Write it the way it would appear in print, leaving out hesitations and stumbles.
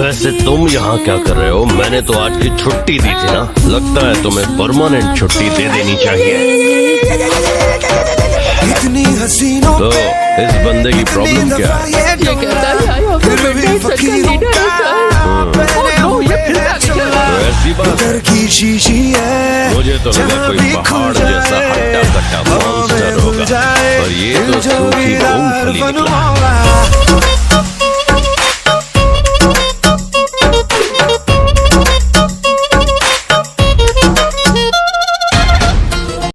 वैसे तुम यहाँ क्या कर रहे हो? मैंने तो आज की छुट्टी दी थी ना। लगता है तुम्हें परमानेंट छुट्टी दे देनी चाहिए। इतनी हसीनों तो इस बंदे की प्रॉब्लम क्या है? ये कहता है आई हूँ लीडर होता है। नो ये फिर तो ऐसी बात है। की शीशी है, मुझे तो लगा कोई पहाड़ जैसा हट्टा कट्टा मॉन्स्टर होगा, पर ये तो सूखी मूंगफली निकला।